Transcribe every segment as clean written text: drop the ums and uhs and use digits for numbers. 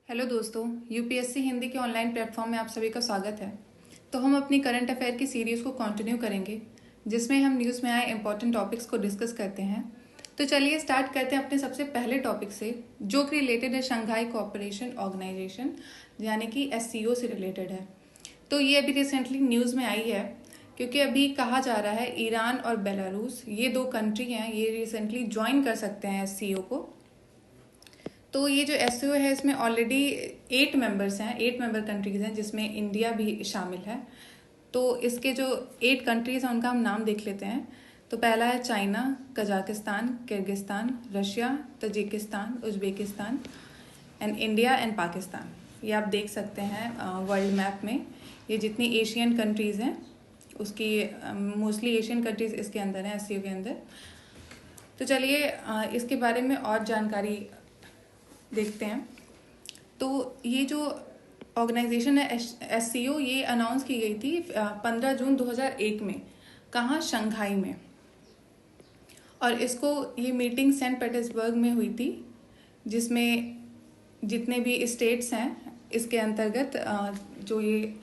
Hello दोस्तों, UPSC Hindi के online platform में आप सभी का स्वागत है। तो हम अपनी करंट अफेयर की सीरीज़ को कंटिन्यू करेंगे, जिसमें हम न्यूज़ में आए इंपॉर्टेंट टॉपिक्स को डिस्कस करते हैं। तो चलिए स्टार्ट करते हैं अपने सबसे पहले टॉपिक से, जो कि रिलेटेड है शंघाई कोऑपरेशन ऑर्गेनाइजेशन, यानी कि एससीओ से रिलेटेड है। तो ये अभी रिसेंटली न्यूज़ में आई है, क्योंकि अभी कहा जा रहा है ईरान और बेलारूस, ये दो कंट्री हैं, ये रिसेंटली ज्वाइन कर सकते हैं एससीओ को। तो ये जो एससीओ है, इसमें ऑलरेडी 8 मेंबर्स हैं, 8 मेंबर कंट्रीज हैं, जिसमें इंडिया भी शामिल है। तो इसके जो 8 कंट्रीज हैं उनका हम नाम देख लेते हैं। तो पहला है China, Kazakhstan, Kyrgyzstan, Russia, Tajikistan, Uzbekistan and India and Pakistan. ये आप देख सकते हैं वर्ल्ड मैप में। ये जितनी एशियन कंट्रीज़ हैं उसकी मोस्टली एशियन कंट्रीज़ इसके अंदर हैं, एससीओ के अंदर। तो चलिए इसके बारे में और जानकारी देखते हैं। तो ये जो ऑर्गेनाइजेशन है एससीओ, ये अनाउंस की गई थी 15 जून 2001 में। कहाँ? शंघाई में। और इसको ये मीटिंग सेंट पीटर्सबर्ग में हुई थी, जिसमें जितने भी स्टेट्स हैं इसके अंतर्गत जो ये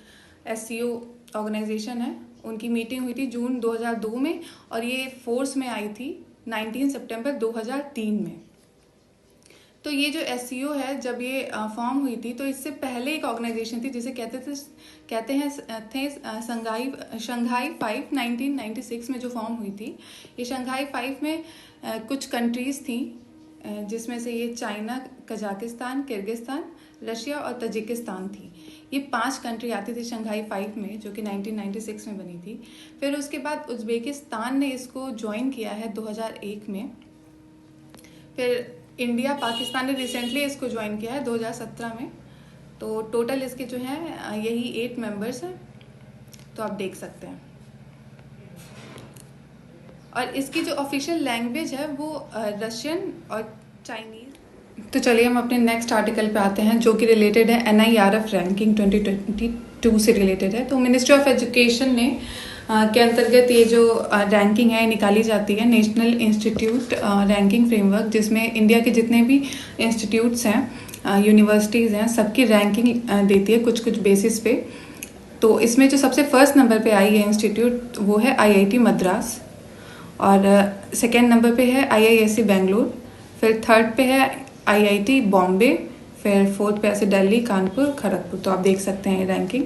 एससीओ ऑर्गेनाइजेशन है उनकी मीटिंग हुई थी जून 2002 में, और ये फोर्स में आई थी 19 सितंबर 2003 में। तो ये जो एससीओ है, जब ये फॉर्म हुई थी, तो इससे पहले एक ऑर्गेनाइजेशन थी जिसे कहते हैं शंघाई 5 1996 में जो फॉर्म हुई थी। ये शंघाई 5 में कुछ कंट्रीज थी, जिसमें से ये चाइना, कजाकिस्तान, किर्गिस्तान, रशिया और तजिकिस्तान थी। ये 5 कंट्री आती थी शंघाई 5 में, जो कि 1996 में बनी थी। फिर उसके बाद उज्बेकिस्तान ने इसको ज्वाइन किया है 2001 में। फिर इंडिया, पाकिस्तान ने रिसेंटली इसको ज्वाइन किया है 2017 में। तो टोटल इसके जो हैं यही 8 मेंबर्स हैं, तो आप देख सकते हैं। और इसकी जो ऑफिशियल लैंग्वेज है वो रशियन और चाइनीज। तो चलिए हम अपने नेक्स्ट आर्टिकल पे आते हैं, जो कि रिलेटेड है एनआईआरएफ रैंकिंग 2022 से रिलेटेड है। तो मिनिस्ट्री ऑफ एजुकेशन ने के अंतर्गत ये जो रैंकिंग है निकाली जाती है, नेशनल इंस्टीट्यूट रैंकिंग फ्रेमवर्क, जिसमें इंडिया के जितने भी इंस्टीट्यूट्स हैं, यूनिवर्सिटीज़ हैं, सबकी रैंकिंग देती है कुछ कुछ बेसिस पे। तो इसमें जो सबसे फर्स्ट नंबर पे आई है इंस्टीट्यूट, वो है आईआईटी मद्रास, और सेकेंड नंबर पे है आईआईएससी बेंगलुरु, फिर थर्ड पे है आईआईटी बॉम्बे, फिर फोर्थ पे ऐसे दिल्ली, कानपुर, खड़गपुर। तो आप देख सकते हैं रैंकिंग।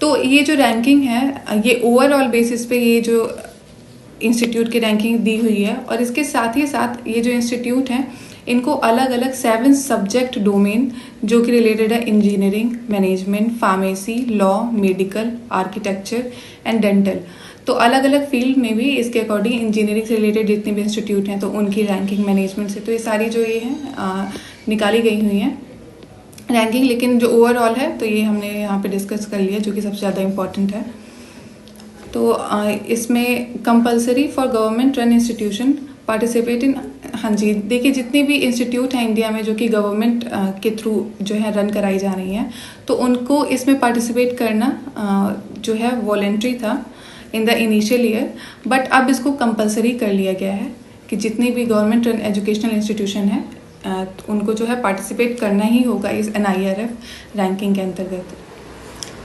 तो ये जो रैंकिंग है, ये ओवरऑल बेसिस पे ये जो इंस्टीट्यूट की रैंकिंग दी हुई है, और इसके साथ ही साथ ये जो इंस्टीट्यूट हैं इनको अलग अलग 7 सब्जेक्ट डोमेन, जो कि रिलेटेड है engineering, management, pharmacy, law, medical, architecture and dental. तो अलग अलग फील्ड में भी इसके अकॉर्डिंग इंजीनियरिंग से रिलेटेड जितने भी इंस्टीट्यूट हैं तो उनकी रैंकिंग, मैनेजमेंट से, तो ये सारी जो ये हैं निकाली गई हुई हैं रैंकिंग। लेकिन जो ओवरऑल है तो ये हमने यहाँ पे डिस्कस कर लिया, जो कि सबसे ज़्यादा इम्पॉर्टेंट है। तो इसमें compulsory for government run institution participate in, हाँ जी, देखिए जितनी भी इंस्टीट्यूट हैं इंडिया में जो कि गवर्नमेंट के थ्रू जो है रन कराई जा रही हैं, तो उनको इसमें पार्टिसिपेट करना जो है वॉलेंट्री था in the initial year, but अब इसको कंपलसरी कर लिया गया है कि जितनी भी गवर्नमेंट रन एजुकेशनल इंस्टीट्यूशन है उनको जो है पार्टिसिपेट करना ही होगा इस एनआईआरएफ रैंकिंग के अंतर्गत।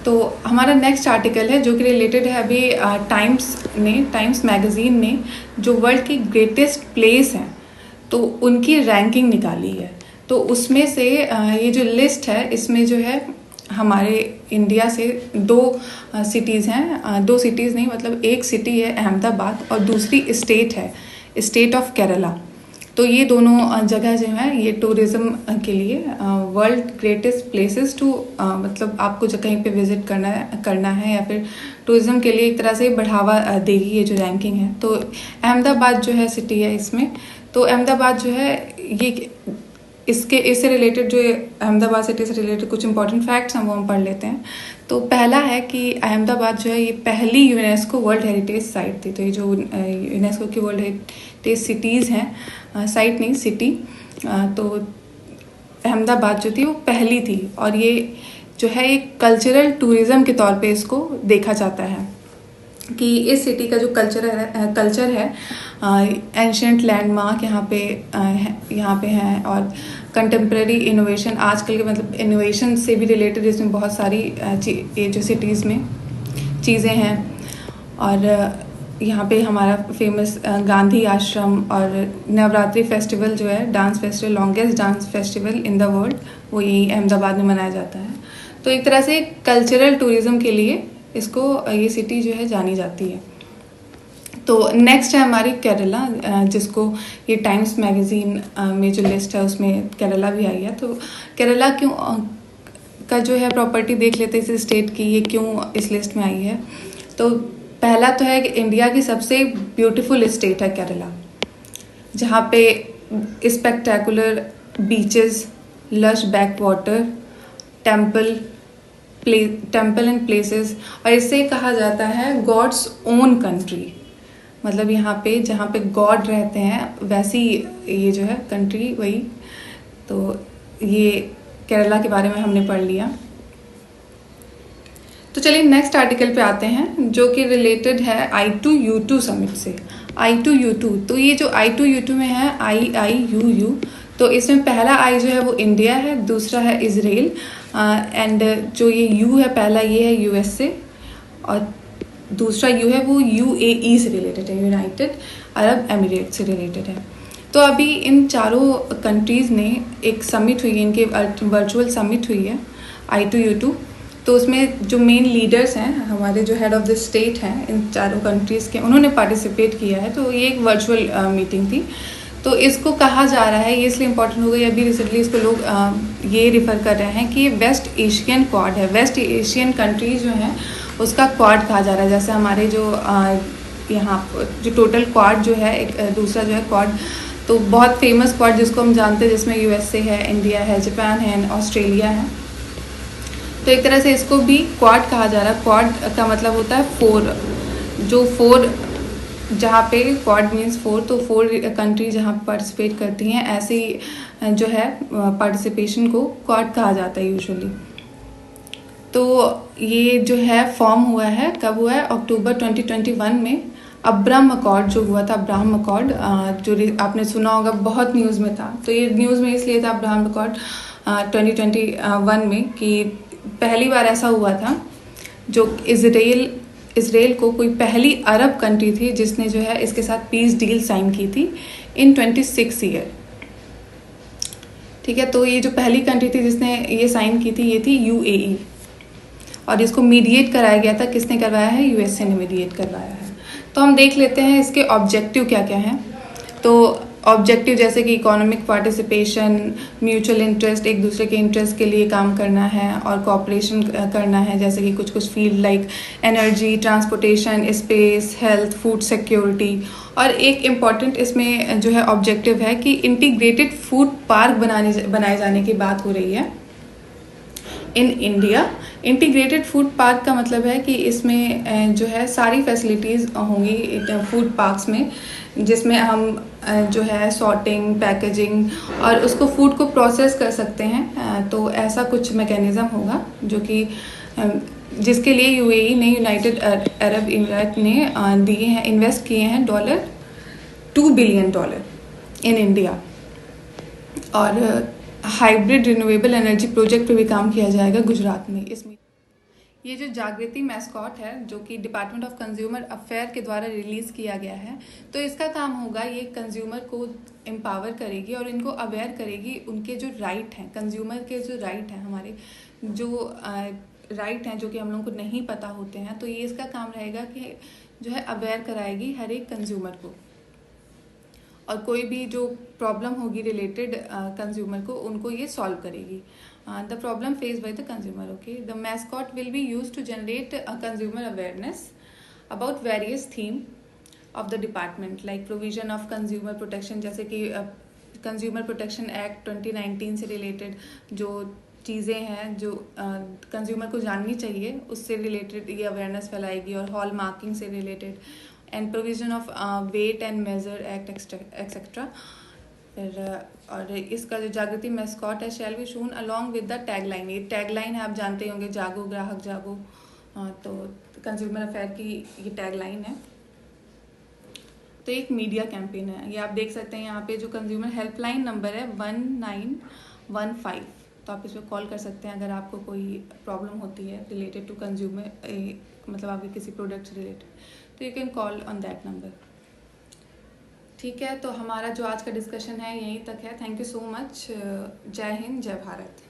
तो हमारा नेक्स्ट आर्टिकल है जो कि रिलेटेड है अभी टाइम्स मैगजीन ने जो वर्ल्ड की ग्रेटेस्ट प्लेस हैं तो उनकी रैंकिंग निकाली है। तो उसमें से ये जो लिस्ट है इसमें जो है हमारे इंडिया से 2 सिटीज़ हैं, 2 सिटीज़ नहीं, मतलब एक सिटी है अहमदाबाद और दूसरी स्टेट है स्टेट ऑफ केरला। तो ये दोनों जगह जो है ये टूरिज़्म के लिए वर्ल्ड ग्रेटेस्ट प्लेसेस टू, मतलब आपको जो कहीं पे विजिट करना है या फिर टूरिज़्म के लिए एक तरह से बढ़ावा देगी ये जो रैंकिंग है। तो अहमदाबाद जो है सिटी है इसमें। तो अहमदाबाद जो है ये इससे रिलेटेड जो अहमदाबाद सिटी से रिलेटेड कुछ इंपॉर्टेंट फैक्ट्स हैं वो हम पढ़ लेते हैं। तो पहला है कि अहमदाबाद जो है ये पहली यूनेस्को वर्ल्ड हेरिटेज साइट थी। तो ये जो यूनेस्को की वर्ल्ड हेरिटेज सिटीज़ हैं, साइट नहीं सिटी, तो अहमदाबाद जो थी वो पहली थी, और ये जो है एक कल्चरल टूरिज़्म के तौर पे इसको देखा जाता है कि इस सिटी का जो कल्चर है एंशंट लैंडमार्क यहाँ पे हैं, और कंटेम्प्रेरी इनोवेशन, आजकल के मतलब इनोवेशन से भी रिलेटेड इसमें बहुत सारी ये जो सिटीज़ में चीज़ें हैं। और यहाँ पे हमारा फेमस गांधी आश्रम और नवरात्रि फेस्टिवल जो है, dance festival, longest dance festival in the world, वो यही अहमदाबाद में मनाया जाता है। तो एक तरह से कल्चरल टूरिज़्म के लिए इसको ये सिटी जो है जानी जाती है। तो नेक्स्ट है हमारी केरला, जिसको ये टाइम्स मैगज़ीन में जो लिस्ट है उसमें केरला भी आई है। तो केरला क्यों का जो है प्रॉपर्टी देख लेते हैं इस स्टेट की, ये क्यों इस लिस्ट में आई है। तो पहला तो है कि इंडिया की सबसे ब्यूटीफुल स्टेट है केरला, जहाँ पे spectacular beaches, lush back water, temple and places, और इसे कहा जाता है गॉड्स ओन कंट्री। मतलब यहाँ पे जहाँ पे गॉड रहते हैं वैसी ये जो है कंट्री वही। तो ये केरला के बारे में हमने पढ़ लिया। तो चलिए नेक्स्ट आर्टिकल पे आते हैं, जो कि रिलेटेड है I2U2 समिट से। I2U2, तो ये जो I2U2 में है IIUU, तो इसमें पहला आई जो है वो इंडिया है, दूसरा है इजराइल, एंड जो ये यू है पहला ये है USA, और दूसरा यू है वो UAE से रिलेटेड है, यूनाइटेड अरब एमिरेट से रिलेटेड है। तो अभी इन चारों कंट्रीज़ ने एक समिट हुई है, इनके वर्चुअल समिट हुई है I2U2। तो उसमें जो मेन लीडर्स हैं, हमारे जो हेड ऑफ द स्टेट हैं इन चारों कंट्रीज़ के, उन्होंने पार्टिसिपेट किया है। तो ये एक वर्चुअल मीटिंग थी। तो इसको कहा जा रहा है, ये इसलिए इम्पोर्टेंट हो गई, अभी रिसेंटली इसको लोग ये रिफ़र कर रहे हैं कि ये वेस्ट एशियन क्वाड है। वेस्ट एशियन कंट्रीज जो हैं उसका क्वाड कहा जा रहा है। जैसे हमारे जो यहाँ जो टोटल क्वाड जो है, एक दूसरा जो है क्वाड, तो बहुत फेमस क्वाड जिसको हम जानते हैं, जिसमें USA है, इंडिया है, जापान है, ऑस्ट्रेलिया है। तो एक तरह से इसको भी क्वाड कहा जा रहा है। क्वाड का मतलब होता है फोर, जो फोर, जहाँ पे क्वाड मीन्स फोर, तो फोर कंट्री जहाँ पार्टिसिपेट करती हैं, ऐसी जो है पार्टिसिपेशन को क्वाड कहा जाता है यूजुअली। तो ये जो है फॉर्म हुआ है, कब हुआ है, अक्टूबर 2021 में। अब्राहम अकॉर्ड जो हुआ था, अब्राहम अकॉर्ड जो आपने सुना होगा, बहुत न्यूज़ में था। तो ये न्यूज़ में इसलिए था अब्राहम अकॉर्ड 2021 में कि पहली बार ऐसा हुआ था जो इसराइल को कोई पहली अरब कंट्री थी जिसने जो है इसके साथ पीस डील साइन की थी इन 26 ईयर। ठीक है, तो ये जो पहली कंट्री थी जिसने ये साइन की थी, ये थी UAE, और इसको मीडिएट कराया गया था। किसने करवाया है? USA ने मीडिएट करवाया है। तो हम देख लेते हैं इसके ऑब्जेक्टिव क्या क्या हैं। तो ऑब्जेक्टिव जैसे कि इकोनॉमिक पार्टिसिपेशन, म्यूचुअल इंटरेस्ट, एक दूसरे के इंटरेस्ट के लिए काम करना है, और कोऑपरेशन करना है, जैसे कि कुछ field like energy, transportation, space, health, food security. और एक इम्पॉर्टेंट इसमें जो है ऑब्जेक्टिव है कि इंटीग्रेटेड फूड पार्क बनाए जाने की बात हो रही है in India. Integrated food park का मतलब है कि इसमें जो है सारी फैसिलिटीज़ होंगी फूड पार्क्स में, जिसमें हम जो है सॉर्टिंग, पैकेजिंग और उसको फूड को प्रोसेस कर सकते हैं। तो ऐसा कुछ मैकेनिज़्म होगा जो कि जिसके लिए UAE ने, यूनाइटेड अरब इमिरेट ने दिए हैं, इन्वेस्ट किए हैं $2 बिलियन इन इंडिया। और हाइब्रिड रिन्यूएबल एनर्जी प्रोजेक्ट पे भी काम किया जाएगा गुजरात में। इसमें ये जो जागृति मैस्कॉट है, जो कि डिपार्टमेंट ऑफ कंज्यूमर अफेयर के द्वारा रिलीज़ किया गया है, तो इसका काम होगा, ये कंज्यूमर को एम्पावर करेगी और इनको अवेयर करेगी उनके जो राइट हैं, कंज्यूमर के जो राइट हैं, हमारे जो राइट हैं जो कि हम लोगों को नहीं पता होते हैं। तो ये इसका काम रहेगा कि जो है अवेयर कराएगी हर एक कंज्यूमर को, और कोई भी जो प्रॉब्लम होगी रिलेटेड कंज्यूमर को, उनको ये सॉल्व करेगी। The problem face by the consumer. Okay, the mascot will be use to generate consumer awareness about various theme of the department, like provision of consumer protection, जैसे कि consumer protection act 2019 से related जो चीज़ें हैं जो consumer को जाननी चाहिए, उससे रिलेटेड ये अवेयरनेस फैलाएगी, और हॉल मार्किंग से related, and provision of weight and measure act etcetera. फिर और इसका जो जागृति मैस्कॉट है, shall be shown along with the tagline. ये टैगलाइन है, आप जानते होंगे, जागो ग्राहक जागो। तो कंज्यूमर अफेयर की ये टैगलाइन है। तो एक मीडिया कैंपेन है, ये आप देख सकते हैं यहाँ पे जो कंज्यूमर हेल्पलाइन नंबर है 1915, तो आप इस पर कॉल कर सकते हैं अगर आपको कोई प्रॉब्लम होती है रिलेटेड टू कंज्यूमर, मतलब आपके किसी प्रोडक्ट से रिलेटेड, तो you can call on that number. ठीक है, तो हमारा जो आज का डिस्कशन है यहीं तक है। Thank you so much. जय हिंद, जय भारत।